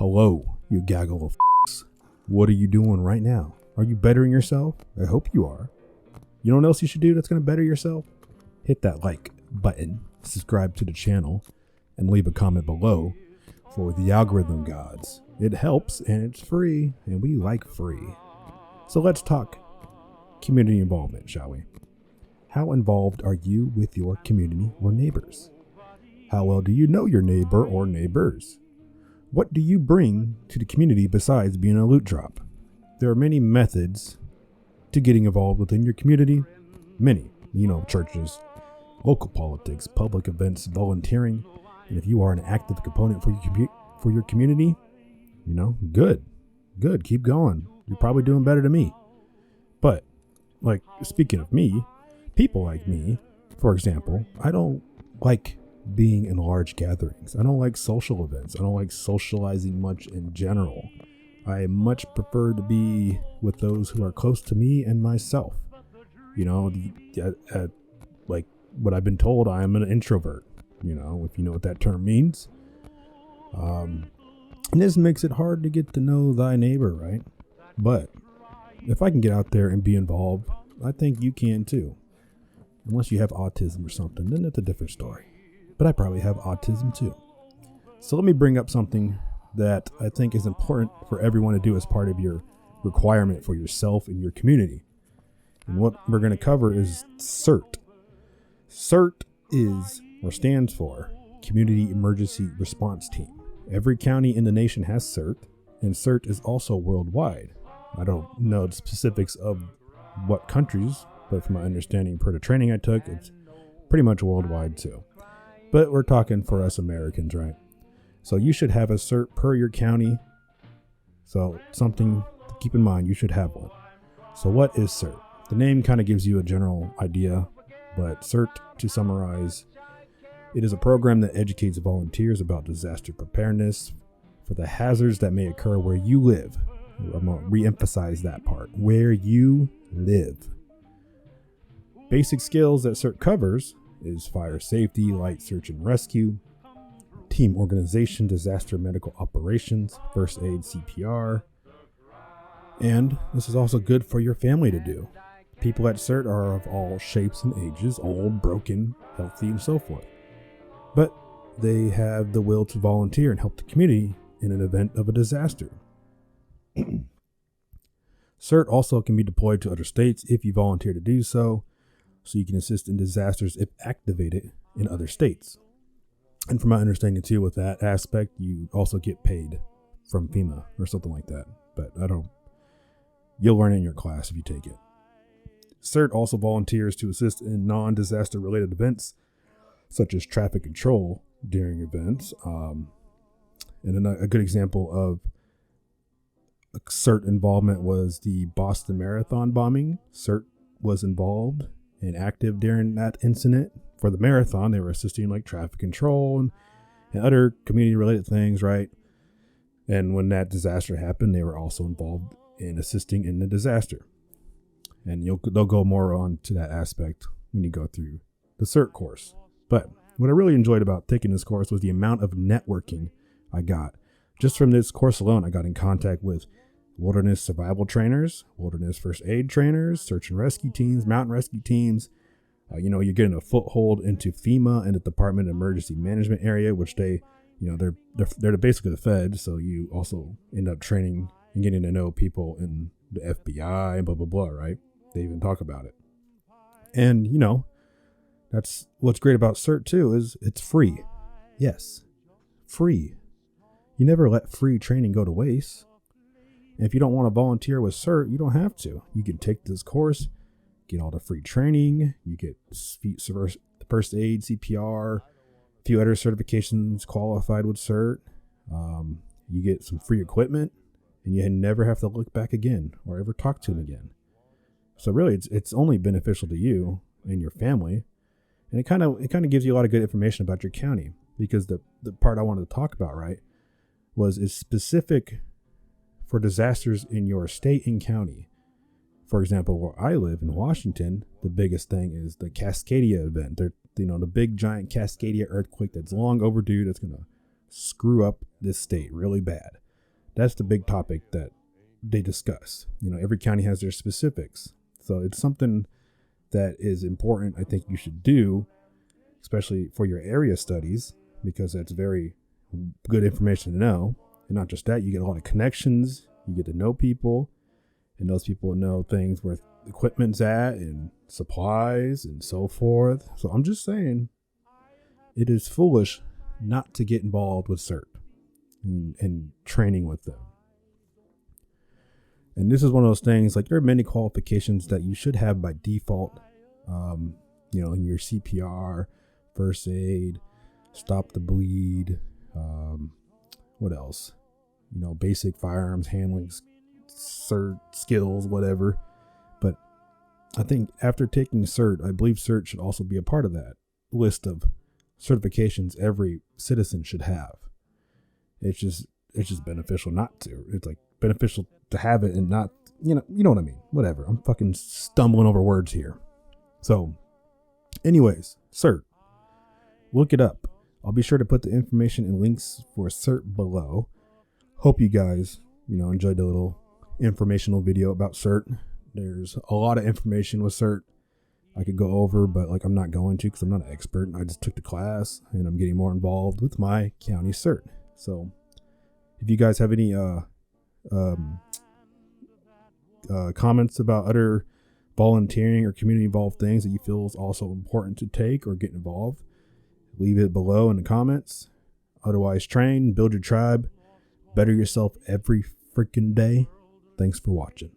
Hello, you gaggle of f***s. What are you doing right now? Are you bettering yourself? I hope you are. You know what else you should do that's going to better yourself? Hit that like button, subscribe to the channel, and leave a comment below for the algorithm gods. It helps and it's free, and we like free. So let's talk community involvement, shall we? How involved are you with your community or neighbors? How well do you know your neighbor or neighbors? What do you bring to the community besides being a loot drop? There are many methods to getting involved within your community. Many, churches, local politics, public events, volunteering. And if you are an active component for your community, good. Keep going. You're probably doing better than me. But speaking of me, people like me, for example, I don't like being in large gatherings. I don't like social events. I don't like socializing much in general. I much prefer to be with those who are close to me and myself. Like what I've been told, I am an introvert, if you know what that term means. And this makes it hard to get to know thy neighbor, right? But if I can get out there and be involved, I think you can too. Unless you have autism or something, then it's a different story. But I probably have autism too. So let me bring up something that I think is important for everyone to do as part of your requirement for yourself and your community. And what we're going to cover is CERT. CERT stands for Community Emergency Response Team. Every county in the nation has CERT, and CERT is also worldwide. I don't know the specifics of what countries, but from my understanding per the training I took, it's pretty much worldwide too. But we're talking for us Americans, right? So you should have a CERT per your county. So something to keep in mind, you should have one. So what is CERT? The name kind of gives you a general idea, but CERT, to summarize, it is a program that educates volunteers about disaster preparedness for the hazards that may occur where you live. I'm going to re-emphasize that part, where you live. Basic skills that CERT covers is fire safety, light search and rescue, team organization, disaster medical operations, first aid, CPR. And this is also good for your family to do. People at CERT are of all shapes and ages, old, broken, healthy, and so forth. But they have the will to volunteer and help the community in an event of a disaster. CERT also can be deployed to other states if you volunteer to do so you can assist in disasters if activated in other states. And from my understanding too, with that aspect, you also get paid from FEMA or something like that. But you'll learn it in your class if you take it. CERT also volunteers to assist in non-disaster related events, such as traffic control during events. And a good example of CERT involvement was the Boston Marathon bombing. CERT was involved and active during that incident. For the marathon, they were assisting like traffic control and other community related things, right? And when that disaster happened, they were also involved in assisting in the disaster. And they'll go more on to that aspect when you go through the CERT course. But what I really enjoyed about taking this course was the amount of networking I got. Just from this course alone, I got in contact with wilderness survival trainers, wilderness first aid trainers, search and rescue teams, mountain rescue teams. You're getting a foothold into FEMA and the Department of Emergency Management area, which they're basically the Fed. So you also end up training and getting to know people in the FBI and blah, blah, blah, right? They even talk about it. And, that's what's great about CERT too, is it's free. Yes, free. You never let free training go to waste. And if you don't want to volunteer with CERT, you don't have to. You can take this course, get all the free training. You get first aid, CPR, a few other certifications qualified with CERT. You get some free equipment, and you never have to look back again or ever talk to them again. So really, it's only beneficial to you and your family. And it kind of gives you a lot of good information about your county, because the part I wanted to talk about, right, is specific for disasters in your state and county. For example, where I live in Washington, the biggest thing is the Cascadia event. The big giant Cascadia earthquake that's long overdue, that's going to screw up this state really bad. That's the big topic that they discuss. You know, every county has their specifics. So it's something that is important. I think you should do, especially for your area studies, because that's very good information to know. And not just that, you get a lot of connections, you get to know people, and those people know things where equipment's at and supplies and so forth. So I'm just saying, it is foolish not to get involved with CERT and training with them. And this is one of those things, like there are many qualifications that you should have by default, you know, in your CPR, first aid, stop the bleed, what else? You know, basic firearms handling, CERT skills, whatever. But I think after taking CERT, I believe CERT should also be a part of that list of certifications every citizen should have. It's just beneficial not to. It's like beneficial to have it and not, you know what I mean? Whatever. I'm fucking stumbling over words here. So anyways, CERT, look it up. I'll be sure to put the information and links for CERT below. Hope you guys, you know, enjoyed the little informational video about CERT. There's a lot of information with CERT I could go over, but like I'm not going to because I'm not an expert. I just took the class and I'm getting more involved with my county CERT. So if you guys have any comments about other volunteering or community involved things that you feel is also important to take or get involved, leave it below in the comments. Otherwise, train, build your tribe, better yourself every freaking day. Thanks for watching.